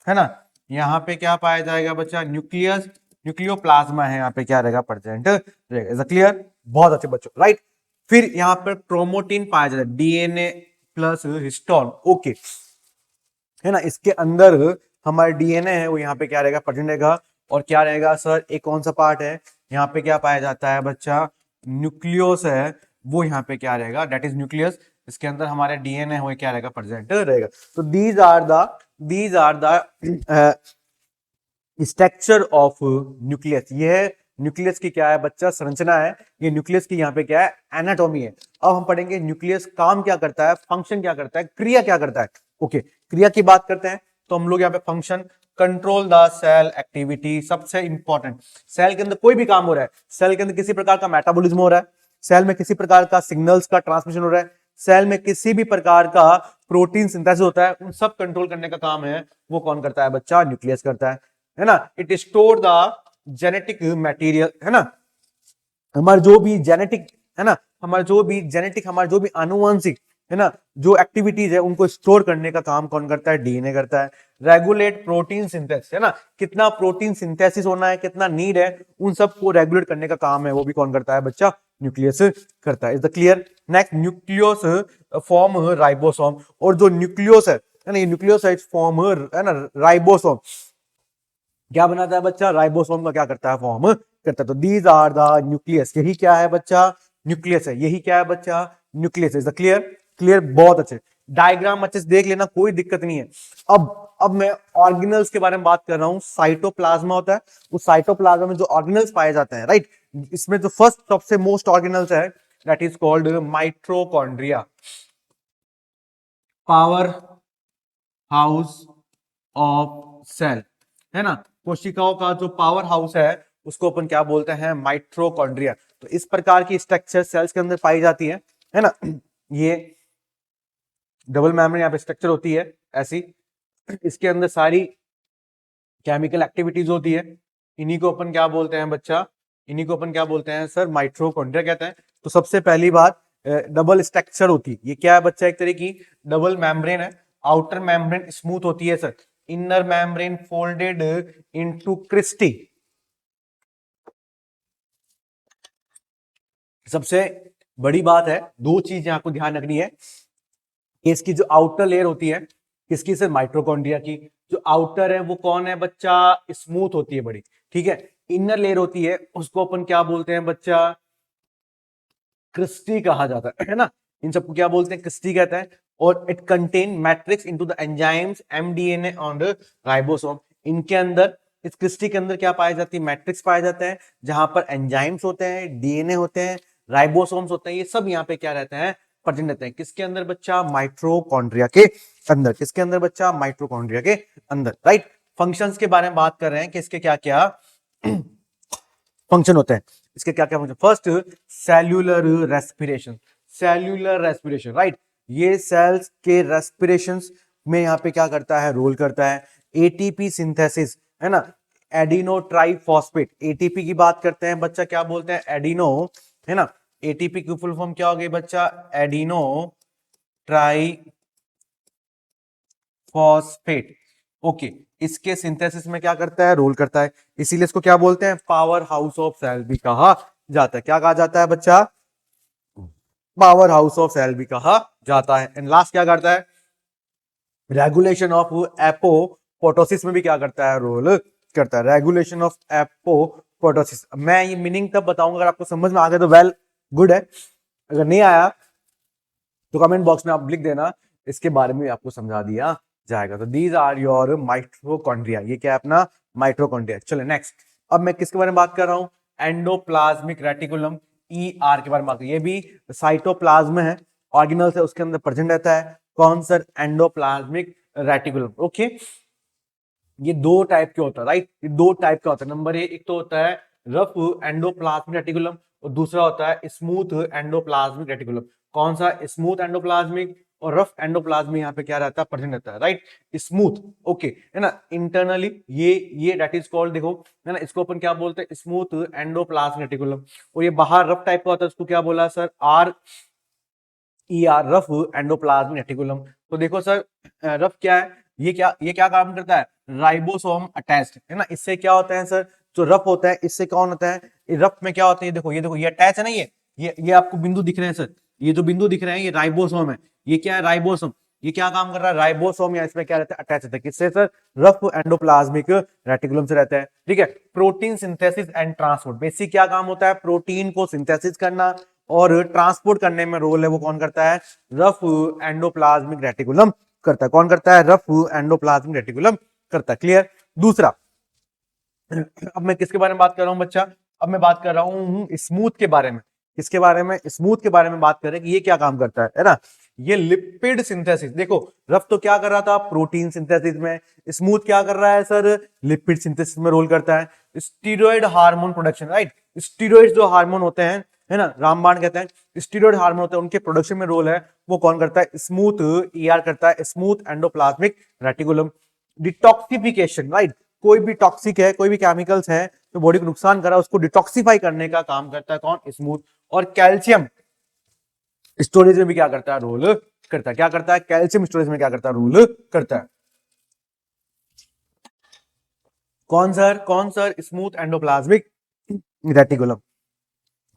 है ना, यहाँ पे क्या पाया जाएगा बच्चा, न्यूक्लियोप्लाज्मा है, यहाँ पे क्या रहेगा, प्रेजेंट रहेगा। इज क्लियर, बहुत अच्छे बच्चों, राइट। फिर यहाँ पर क्रोमोटिन पाया जाता है, डीएनए प्लस हिस्टोन, ओके, है ना, इसके अंदर हमारा डीएनए है वो यहाँ पे क्या रहेगा, प्रेजेंट रहेगा। और क्या रहेगा सर, एक कौन सा पार्ट है, यहाँ पे क्या पाया जाता है बच्चा, न्यूक्लियोस है, वो यहाँ पे क्या रहेगा, दैट इज न्यूक्लियस। इसके अंदर हमारे डीएनए वो क्या रहेगा, प्रेजेंट रहेगा। तो these are the structure of nucleus. यह न्यूक्लियस की क्या है बच्चा, संरचना है। ये न्यूक्लियस की यहाँ पे क्या है, एनाटॉमी है। अब हम पढ़ेंगे न्यूक्लियस काम क्या करता है, फंक्शन क्या करता है, क्रिया क्या करता है। ओके, क्रिया की बात करते हैं तो हम लोग यहाँ पे function, control the cell activity, सबसे इंपॉर्टेंट। सेल के अंदर कोई भी काम हो रहा है, सेल के अंदर किसी प्रकार का मेटाबॉलिज्म हो रहा है, सेल में किसी प्रकार का सिग्नल्स का ट्रांसमिशन हो रहा है, सेल में किसी भी प्रकार का प्रोटीन सिंथेसिस होता है, उन सब कंट्रोल करने का काम है वो कौन करता है बच्चा, न्यूक्लियस करता है ना। It store the genetic material, है ना, हमारे जो भी जेनेटिक, है ना, हमारे जो भी आनुवंशिक, है ना, जो एक्टिविटीज है उनको स्टोर करने का काम कौन करता है, डीएनए करता है। रेगुलेट प्रोटीन सिंथेसिस, है ना, कितना प्रोटीन सिंथेसिस होना है, कितना नीड है, उन सब को रेगुलेट करने का काम है वो भी कौन करता है बच्चा, न्यूक्लियस करता है। Is the clear. Next, nucleus form ribosome, और जो न्यूक्लियस है ना, ये न्यूक्लियस फॉर्म, है ना, राइबोसोम क्या बनाता है बच्चा, राइबोसोम का क्या करता है, फॉर्म करता है। तो दीज आर द न्यूक्लियस, यही क्या है बच्चा, न्यूक्लियस है, यही क्या है बच्चा, nucleus. Is the clear, clear, बहुत अच्छे। डायग्राम अच्छे से देख लेना, कोई दिक्कत नहीं है। अब मैं ऑर्गेनल्स के बारे में बात कर रहा हूं। साइटोप्लाज्मा होता है, उस साइटोप्लाज्मा में जो ऑर्गेनल्स पाए जाते हैं, राइट, इसमें जो फर्स्ट सबसे मोस्ट ऑर्गेनल्स है that is called mitochondria, power house of cell, है ना। कोशिकाओं का जो पावर हाउस है उसको अपन क्या बोलते हैं, माइटोकॉन्ड्रिया। तो इस प्रकार की स्ट्रक्चर सेल्स के अंदर पाई जाती है ना। ये डबल मेम्ब्रेन यहाँ पे स्ट्रक्चर होती है ऐसी, इसके अंदर सारी केमिकल एक्टिविटीज होती है। इन्हीं को अपन क्या बोलते हैं बच्चा, इन्हीं को अपन क्या बोलते हैं सर, माइटोकॉन्ड्रिया कहते हैं। तो सबसे पहली बात, डबल स्ट्रक्चर होती है, ये क्या है बच्चा, एक तरह की डबल मेम्ब्रेन है। आउटर मेम्ब्रेन स्मूथ होती है sir, inner membrane folded into cristae. सबसे बड़ी बात है, दो चीज आपको ध्यान रखनी है। इसकी जो आउटर लेयर होती है, किसकी सर, माइटोकॉन्ड्रिया की। जो आउटर है वो कौन है बच्चा, स्मूथ होती है बड़ी, ठीक है। इनर लेयर होती है उसको अपन क्या बोलते हैं बच्चा, क्रिस्टी कहा जाता है ना। इन सबको क्या बोलते हैं, क्रिस्टी कहते हैं। और it contain matrix into the enzymes mDNA on the ribosome. इनके अंदर, इस क्रिस्टी के अंदर क्या पाया जाती है, मैट्रिक्स पाए जाते हैं, जहां पर एंजाइम्स होते हैं, डीएनए होते हैं, राइबोसोम्स होते हैं, ये सब यहाँ पे क्या रहते हैं, प्रेजेंट रहते हैं। किसके अंदर बच्चा, माइटोकॉन्ड्रिया के अंदर। किसके अंदर बच्चा, माइटोकॉन्ड्रिया के अंदर, राइट। फंक्शंस के बारे में बात कर रहे हैं कि इसके क्या क्या फंक्शन होते हैं, इसके क्या क्या function. First, cellular respiration. Cellular respiration, right. ये सेल्स के रेस्पिरेशन में यहाँ पे क्या करता है, रोल करता है। एटीपी सिंथेसिस, है ना, एडिनो ट्राइफॉस्फेट। एटीपी की बात करते हैं बच्चा, क्या बोलते हैं, एडिनो, है ना। एटीपी की फुल फॉर्म क्या हो गई बच्चा, एडिनो ट्राइफॉस्फेट। ओके, इसके सिंथेसिस में क्या करता है, रोल करता है। इसीलिए इसको क्या बोलते हैं, पावर हाउस ऑफ सेल भी कहा जाता है। क्या कहा जाता है बच्चा, पावर हाउस ऑफ सेल भी कहा जाता है। एंड लास्ट क्या करता है, रेगुलेशन ऑफ एपोप्टोसिस में भी क्या करता है, रोल करता है। रेगुलेशन ऑफ एपोप्टोसिस, मैं ये मीनिंग तब बताऊंगा, अगर आपको समझ में आ गया तो वेल गुड है, अगर नहीं आया तो कमेंट बॉक्स में आप लिख देना, इसके बारे में आपको समझा दिया जाएगा। तो दीज आर योर माइटोकॉन्ड्रिया, ये क्या है अपना, माइटोकॉन्ड्रिया। चलो नेक्स्ट, अब मैं किसके बारे में बात कर रहा हूं, एंडोप्लाज्मिक रेटिकुलम, ईआर के बारे में बात कर। ये भी साइटोप्लाज्म है, ऑर्गेनल्स है, उसके अंदर प्रेजेंट रहता है। कौन सर, एंडोप्लाज्मिक रेटिकुलम। ओके, ये दो टाइप के होता है, राइट। ये दो टाइप का होता है। नंबर एक तो होता है रफ एंडोप्लाज्मिक रेटिकुलम, और दूसरा होता है स्मूथ एंडोप्लाज्मिक रेटिकुलम। कौन सा, स्मूथ एंडोप्लाज्मिक और रफ एंडोप्लाज्मिक यहाँ पे क्या रहता है, प्रेजेंट रहता है, राइट। स्मूथ, ओके, है ना, इंटरनली ये दैट इज कॉल्ड, देखो, है ना, इसको अपन क्या बोलते हैं, स्मूथ एंडोप्लाज्मिक रेटिकुलम। और ये बाहर रफ टाइप का होता है, उसको क्या बोला sir, R E R, rough endoplasmic reticulum. तो देखो सर, रफ क्या है, ये क्या काम करता है, राइबोसोम अटैच्ड, है ना। इससे क्या होता है सर, जो रफ होता है इससे कौन होता है, रफ में क्या होता है, देखो, ये अटैच है ना, ये आपको बिंदु दिख रहे हैं सर, ये जो बिंदु दिख रहे हैं ये राइबोसोम है। ये क्या है, राइबोसोम। ये क्या काम कर रहा है, राइबोसोम, या इसमें क्या रहता है, अटैच रहता है। किससे सर, रफ एंडोप्लाज्मिक रेटिकुलम से रहता है, ठीक है। Protein synthesis and transport, basic क्या काम होता है, प्रोटीन को सिंथेसिस करना और ट्रांसपोर्ट करने में रोल है, वो कौन करता है, रफ एंडोप्लाज्मिक रेटिकुलम करता है। कौन करता है, रफ एंडोप्लाज्मिक रेटिकुलम करता है। क्लियर। दूसरा, अब मैं किसके बारे में बात कर रहा हूं बच्चा, अब मैं बात कर रहा हूं स्मूथ के बारे में। किसके बारे में, स्मूथ के बारे में बात करें कि ये क्या काम करता है ना। ये लिपिड सिंथेसिस, देखो, रफ तो क्या कर रहा था, प्रोटीन सिंथेसिस में। स्मूथ क्या कर रहा है सर, लिपिड सिंथेसिस में रोल करता है। Steroid hormone production, right. Steroid जो हार्मोन होते हैं, है ना, रामबाण कहते हैं, स्टीरॉयड हार्मोन होते हैं, उनके प्रोडक्शन में रोल है, वो कौन करता है, स्मूथ ईआर करता है, smooth endoplasmic reticulum. Detoxification, right, कोई भी टॉक्सिक है, कोई भी केमिकल्स है तो बॉडी को नुकसान कर रहा है, उसको डिटॉक्सिफाई करने का काम करता है कौन, स्मूथ। और कैल्शियम स्टोरेज में भी क्या करता है, रोल करता है। क्या करता है, कैल्शियम स्टोरेज में क्या करता है, रोल करता है। कौन सर, स्मूथ एंडोप्लाज्मिक रेटिकुलम।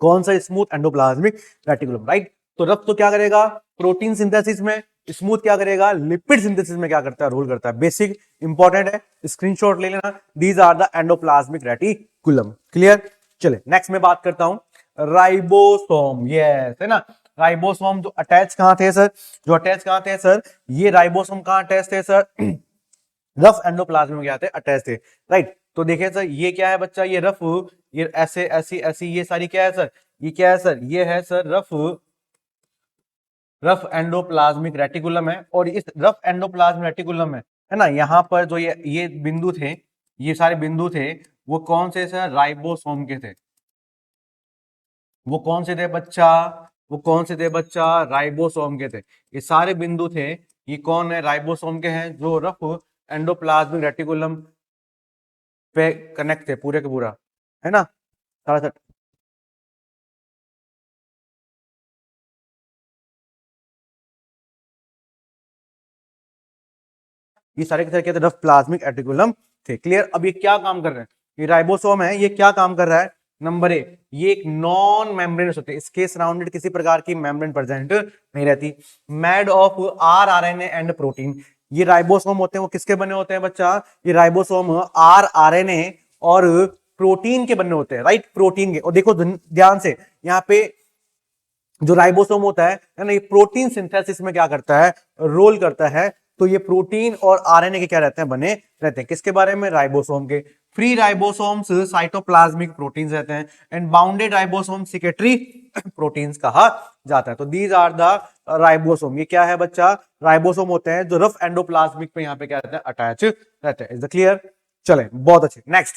कौन सा, स्मूथ एंडोप्लाज्मिक रेटिकुलम, राइट। तो रफ तो क्या करेगा, प्रोटीन सिंथेसिस में। स्मूथ क्या करेगा, लिपिड सिंथेसिस में क्या करता है, रोल करता है। बेसिक इंपॉर्टेंट है, स्क्रीनशॉट ले लेना। These are the endoplasmic reticulum. Clear. चले नेक्स्ट में बात करता हूं, राइबोसोम। यस, है ना, राइबोसोम जो अटैच कहां थे सर, ये राइबोसोम कहां अटैच थे सर, रफ एंडोप्लाज्म में क्या थे, अटैच थे, राइट। तो देखिए सर, ये क्या है बच्चा, ये रफ, ये ऐसे ऐसी ऐसी, ये सारी क्या है सर, ये क्या है सर, ये है सर रफ एंडोप्लाज्मिक रेटिकुलम है। और इस रफ एंडोप्लाज्मिक रेटिकुलम में, है ना, यहाँ पर जो ये बिंदु थे, ये सारे बिंदु थे वो कौन से सर, राइबोसोम के थे। वो कौन से थे बच्चा, वो कौन से थे बच्चा, राइबोसोम के थे। ये सारे बिंदु थे, ये कौन है, राइबोसोम के हैं, जो रफ एंडोप्लाज्मिक रेटिकुलम पे कनेक्ट थे पूरे के पूरा, है ना। सारा सा- ये सारे के सारे क्या थे, रफ प्लाज्मिक रेटिकुलम थे। क्लियर। अब ये क्या काम कर रहे हैं, ये राइबोसोम है, ये क्या काम कर रहा है, नंबर ए, ये एक नॉन मेम्ब्रेनस होते हैं, इसके सराउंडेड किसी प्रकार की मेम्ब्रेन प्रेजेंट नहीं रहती, made of RNA and protein. ये राइबोसोम होते हैं, वो किसके बने होते हैं बच्चा, ये राइबोसोम RNA और प्रोटीन के बने होते हैं, राइट, प्रोटीन के। और देखो ध्यान से, यहाँ पे जो राइबोसोम होता है ना, ये प्रोटीन सिंथेसिस में क्या करता है, रोल करता है। तो ये प्रोटीन और आरएनए के क्या रहते हैं, बने रहते हैं, किसके बारे में, राइबोसोम के। फ्री राइबोसोम्स साइटोप्लाज्मिक प्रोटीन्स रहते हैं, एंड बाउंडेड राइबोसोम सिकेटरी प्रोटीन्स कहा जाता है। तो दीज आर द राइबोसोम। ये क्या है बच्चा, राइबोसोम होते हैं जो रफ एंडोप्लाज्मिक पे यहाँ पे क्या रहते हैं, अटैच रहते हैं। Is the clear. चले, बहुत अच्छे। नेक्स्ट,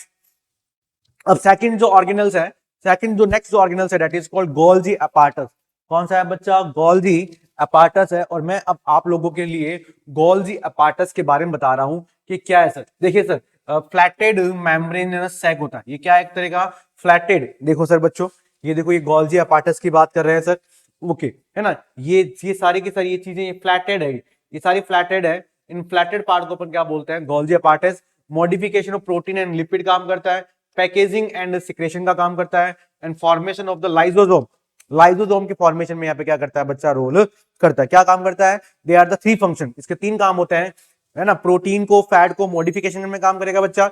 अब सेकंड जो ऑर्गेनल्स है, सेकंड जो नेक्स्ट जो ऑर्गेनल्स है, that is called Golgi apparatus. कौन सा है बच्चा, गोल्जी अपार्टस है। और मैं अब आप लोगों के लिए गोल्जी अपार्टस के बारे में बता रहा हूं कि क्या है सर। देखिए सर, फ्लैटेड मेम्ब्रेनस सैक होता है, ये क्या है, एक तरह का फ्लैटेड। देखो सर बच्चों, ये देखो, ये गोल्जी अपार्टस की बात कर रहे हैं सर, ओके, है ना। ये सारी की सारी ये चीजें, ये फ्लैटेड है, ये सारी फ्लैटेड है। इन फ्लैटेड पार्ट को अपन क्या बोलते हैं, Golgi apparatus. Modification of protein and lipid काम करता है, पैकेजिंग एंड सिक्रेशन का काम करता है, and formation of the lysosome, lysosome के फॉर्मेशन में यहाँ पे क्या करता है बच्चा, रोल करता है। क्या काम करता है, they are the three function, इसके तीन काम होते हैं, है ना। प्रोटीन को, फैट को मॉडिफिकेशन में काम करेगा बच्चा,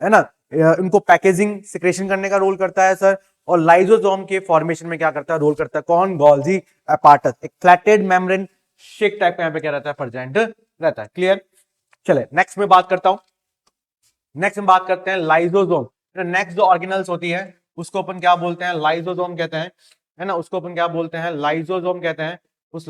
है ना। इनको पैकेजिंग सिक्रेशन करने का रोल करता है सर, और लाइसोसोम के फॉर्मेशन में क्या करता है, रोल करता है, कौन, गोल्जी अपार्टस। एक फ्लैटेड मेम्ब्रेन शेक टाइप का यहाँ पे क्या रहता है, प्रेजेंट रहता है। क्लियर। चले, नेक्स्ट में बात करता हूं, नेक्स्ट में बात करते हैं लाइसोसोम। नेक्स्ट जो ऑर्गेनल्स होती है उसको अपन क्या बोलते हैं, लाइसोसोम कहते हैं, है ना। उसको अपन क्या बोलते हैं, लाइसोसोम कहते हैं। उस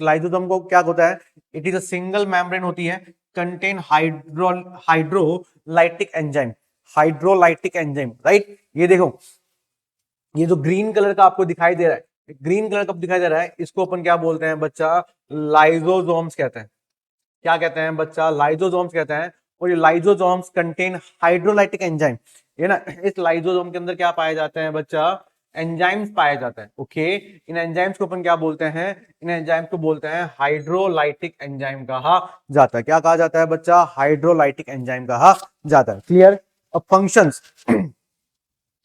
लाइसोसोम को क्या होता है, it is a single membrane होती है, contain hydrolytic enzyme, hydrolytic enzyme, right. ये देखो, ये जो ग्रीन कलर का आपको दिखाई दे रहा है, ग्रीन कलर का दिखाई दे रहा है, इसको अपन क्या बोलते हैं बच्चा, लाइसोसोम्स कहते हैं। क्या कहते हैं बच्चा, लाइसोसोम्स कहते हैं। और ये लाइसोसोम्स कंटेन हाइड्रोलाइटिक एंजाइम, ये ना, इस लाइसोसोम के अंदर क्या पाए जाते हैं बच्चा, एंजाइम्स पाए जाते हैं, ओके। इन एंजाइम्स को अपन क्या बोलते हैं, इन एंजाइम्स को बोलते हैं हाइड्रोलाइटिक एंजाइम कहा जाता है। क्या कहा जाता है बच्चा, हाइड्रोलाइटिक एंजाइम कहा जाता है। क्लियर। अब फंक्शंस,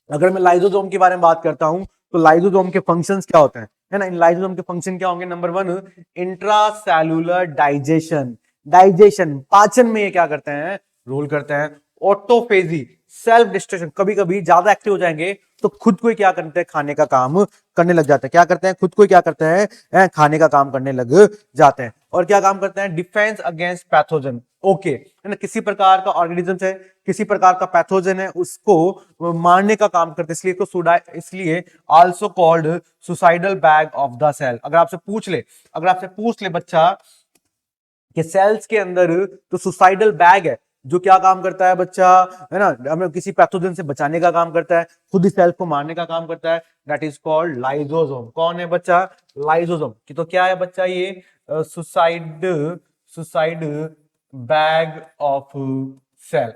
अगर मैं लाइसोसोम के बारे में बात करता हूं, तो लाइसोसोम के फंक्शंस क्या होते हैं, है ना। इन लाइसोसोम के फंक्शन क्या होंगे, number one, intracellular digestion, digestion, पाचन में ये क्या करते हैं, रोल करते हैं। ऑटोफेजी, सेल्फ डिस्ट्रक्शन, कभी कभी ज्यादा एक्टिव हो जाएंगे तो खुद को ही क्या करते हैं, खाने का काम करने लग जाते हैं। क्या करते हैं, खुद को ही क्या करते हैं, खाने का काम करने लग जाते हैं। और क्या काम करते हैं, डिफेंस अगेंस्ट पैथोजन, ओके, है ना। किसी प्रकार का ऑर्गेनिज्म है, किसी प्रकार का पैथोजन है, उसको मारने का काम करते हैं, इसलिए also called suicidal bag of the cell. अगर आपसे पूछ ले बच्चा कि सेल्स के अंदर तो सुसाइडल बैग है, जो क्या काम करता है बच्चा, है ना, हमें किसी पैथोजन से बचाने का काम करता है, खुद ही सेल्फ को मारने का काम करता है, दैट इज कॉल्ड लाइसोसोम। कौन है बच्चा, लाइसोसोम की। तो क्या है बच्चा, ये suicide suicide bag of cell,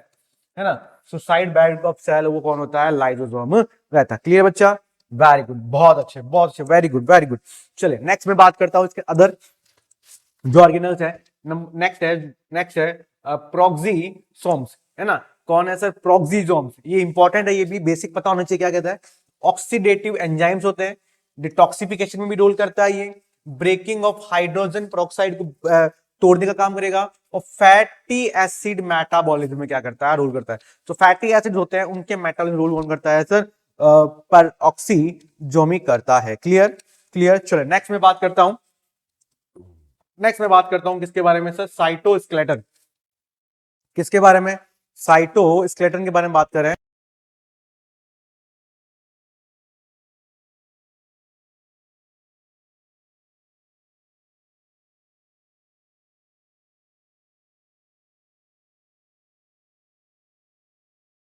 है ना। सुसाइड बैग ऑफ सेल वो कौन होता है, लाइसोसोम रहता है। क्लियर बच्चा, वेरी गुड, बहुत अच्छे, वेरी गुड, वेरी गुड। चले, नेक्स्ट में बात करता हूं इसके अदर जो ऑर्गेनल्स है। नेक्स्ट है प्रोक्सीसोम्स, है ना। कौन है सर, प्रोक्सीसोम्स। ये इंपॉर्टेंट है, ये भी बेसिक पता होना चाहिए। क्या कहता है, ऑक्सीडेटिव एंजाइम्स होते हैं, डिटॉक्सिफिकेशन में भी रोल करता है ये, ब्रेकिंग ऑफ हाइड्रोजन पेरोक्साइड को तोड़ने का काम करेगा, और फैटी एसिड मेटाबॉलिज्म में क्या करता है, रोल करता है। तो फैटी एसिड होते हैं, उनके मेटाबॉलिज्म रोल कौन करता है सर, पर ऑक्सीजोमी करता है। क्लियर। क्लियर। चलो, नेक्स्ट में बात करता हूं किसके बारे में सर, साइटोस्केलेटन। किसके बारे में, साइटोस्केलेटन के बारे में बात कर रहे हैं।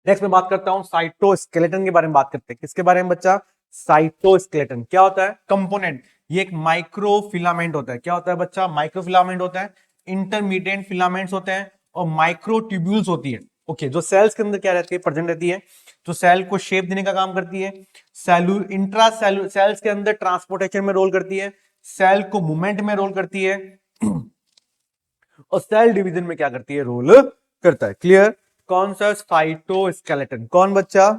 नेक्स्ट मैं बात करता हूं साइटोस्केलेटन के बारे में बात करते हैं। किसके बारे में बच्चा? साइटोस्केलेटन क्या होता है? कंपोनेंट। ये एक माइक्रोफिलामेंट होता है। क्या होता है बच्चा? माइक्रोफिलामेंट होता है, इंटरमीडिएट फिलामेंट्स होते हैं और माइक्रोट्यूब्यूल्स होती है। ओके, जो सेल्स के अंदर क्या रहती है? प्रेजेंट रहती है, जो सेल को शेप देने का काम करती है, इंट्रा सेल्स के अंदर ट्रांसपोर्टेशन में रोल करती है, सेल को मूवमेंट में रोल करती है और सेल डिवीजन में क्या करती है? रोल करता है। क्लियर? कौन सा? साइटोस्केलेटन। कौन बच्चा?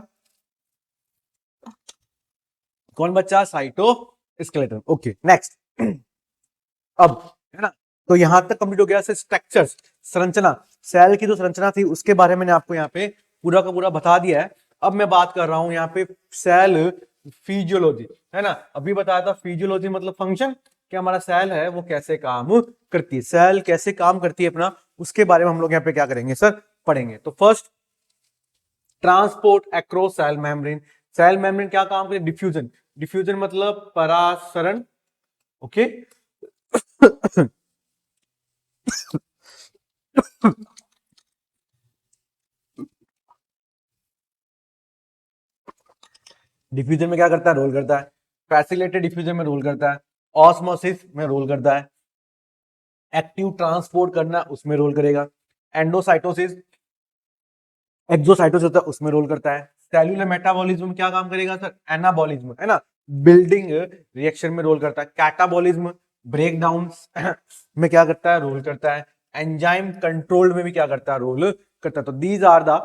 कौन बच्चा? साइटोस्केलेटन। Okay, next. अब है ना, तो यहां तक कंप्लीट हो गया। स्ट्रक्चर्स, संरचना, सेल की जो संरचना थी उसके बारे में मैंने आपको यहाँ पे पूरा का पूरा बता दिया है। अब मैं बात कर रहा हूं यहाँ पे सेल फिजियोलॉजी, है ना। अभी बताया था फिजियोलॉजी मतलब फंक्शन, कि हमारा सेल है वो कैसे काम करती है, सेल कैसे काम करती है अपना, उसके बारे में हम लोग यहाँ पे क्या करेंगे सर? पढ़ेंगे। तो first, transport across cell membrane. Cell membrane क्या काम करती है? डिफ्यूजन। डिफ्यूजन मतलब परासरण। ओके डिफ्यूजन में क्या करता है? रोल करता है। फैसिलिटेटेड डिफ्यूजन में रोल करता है, ऑस्मोसिस में रोल करता है, एक्टिव ट्रांसपोर्ट करना उसमें रोल करेगा, एंडोसाइटोसिस, एक्सोसाइटोसिस होता है उसमें रोल करता है, सेल्यूलर मेटाबॉलिज्म क्या काम करेगा सर? एनाबॉलिज्म, है ना, बिल्डिंग रिएक्शन में रोल करता है, कैटाबॉलिज्म ब्रेकडाउन में क्या करता है? रोल करता है, एंजाइम कंट्रोल में भी क्या करता है? रोल करता है। तो these are the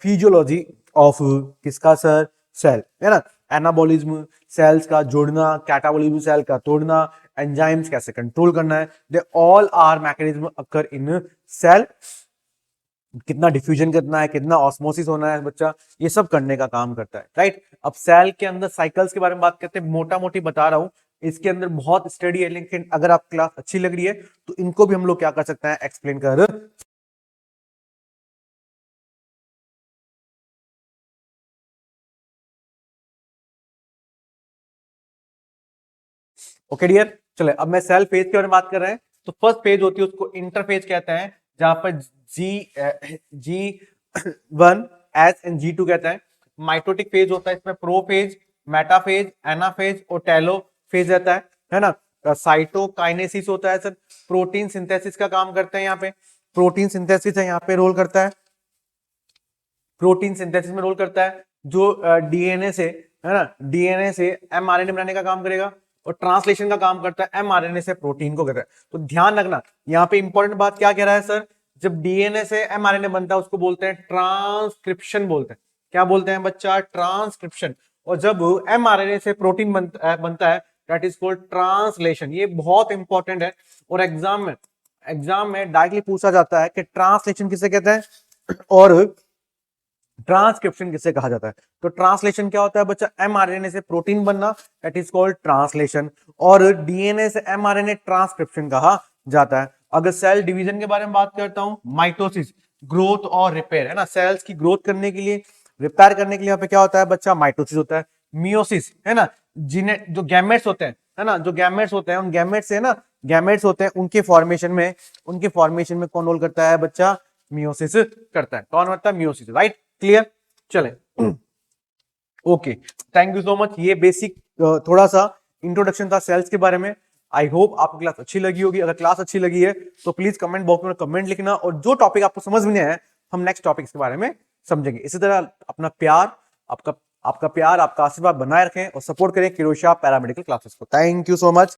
physiology of किसका सर? सेल, है ना। एनाबॉलिज्म सेल्स का जोड़ना, कैटाबॉलिज्म सेल का तोड़ना, एंजाइम्स कैसे कंट्रोल करना है, they all are mechanism occur in cell. कितना डिफ्यूजन करना है, कितना ऑस्मोसिस होना है बच्चा, ये सब करने का काम करता है, राइट। अब सेल के अंदर साइकिल्स के बारे में बात करते हैं, मोटा मोटी बता रहा हूं, इसके अंदर बहुत स्टडी है, लेकिन अगर आप क्लास अच्छी लग रही है तो इनको भी हम लोग क्या कर सकते हैं? एक्सप्लेन कर। ओके डियर, चले अब मैं सेल फेज के बारे में बात कर रहे हैं। तो फर्स्ट फेज होती है उसको इंटरफेज कहते हैं, जहां पर G1 S एंड G2 कहते हैं। माइटोटिक फेज होता है, इसमें प्रोफेज, मेटाफेज, एनाफेज और टेलोफेज रहता है ना। साइटोकाइनेसिस होता है सर, प्रोटीन सिंथेसिस का काम करते हैं यहाँ पे, प्रोटीन सिंथेसिस है यहाँ पे रोल करता है, प्रोटीन सिंथेसिस में रोल करता है, जो डीएनए से, है ना, डीएनए से एमआरएनए बनाने का काम करेगा और ट्रांसलेशन का काम करता है एमआरएनए से प्रोटीन को करता है। तो ध्यान रखना यहाँ पे इंपॉर्टेंट बात क्या कह रहा है सर? जब डीएनए से एमआरएनए बनता है उसको बोलते हैं ट्रांसक्रिप्शन बोलते हैं। क्या बोलते हैं बच्चा? ट्रांसक्रिप्शन। और जब एमआरएनए से प्रोटीन बनता है दैट इज कॉल्ड ट्रांसलेशन। ये बहुत इंपॉर्टेंट है और एग्जाम में डायरेक्टली पूछा जाता है कि ट्रांसलेशन किसे कहते हैं और ट्रांसक्रिप्शन किसे कहा जाता है। तो ट्रांसलेशन क्या होता है बच्चा? एमआरएनए से प्रोटीन बनना, दैट इज कॉल्ड ट्रांसलेशन। और डीएनए से एमआरएनए ट्रांसक्रिप्शन कहा जाता है। अगर सेल डिवीजन के बारे में बात करता हूं, माइटोसिस ग्रोथ और रिपेयर, है ना, सेल्स की ग्रोथ करने के लिए, रिपेयर करने के लिए यहाँ पे क्या होता है बच्चा? माइटोसिस होता है। मियोसिस, है ना, जिन्हें जो गैमेट्स होते हैं, है ना, जो गैमेट्स होते हैं उन गैमेट्स से, ना, गैमेट्स होते हैं उनके फॉर्मेशन में कौन रोल करता है बच्चा? मियोसिस करता है। कौन होता है? Meiosis, right. क्लियर? चले okay, thank you so much. ये बेसिक थोड़ा सा इंट्रोडक्शन था सेल्स के बारे में। आई होप आपको क्लास अच्छी लगी होगी। अगर क्लास अच्छी लगी है तो प्लीज कमेंट बॉक्स में कमेंट लिखना, और जो टॉपिक आपको समझ में नहीं आया हम नेक्स्ट टॉपिक के बारे में समझेंगे। इसी तरह अपना प्यार, आपका आपका प्यार, आपका आशीर्वाद बनाए रखें और सपोर्ट करें किरोशा पैरामेडिकल क्लासेस को। Thank you so much.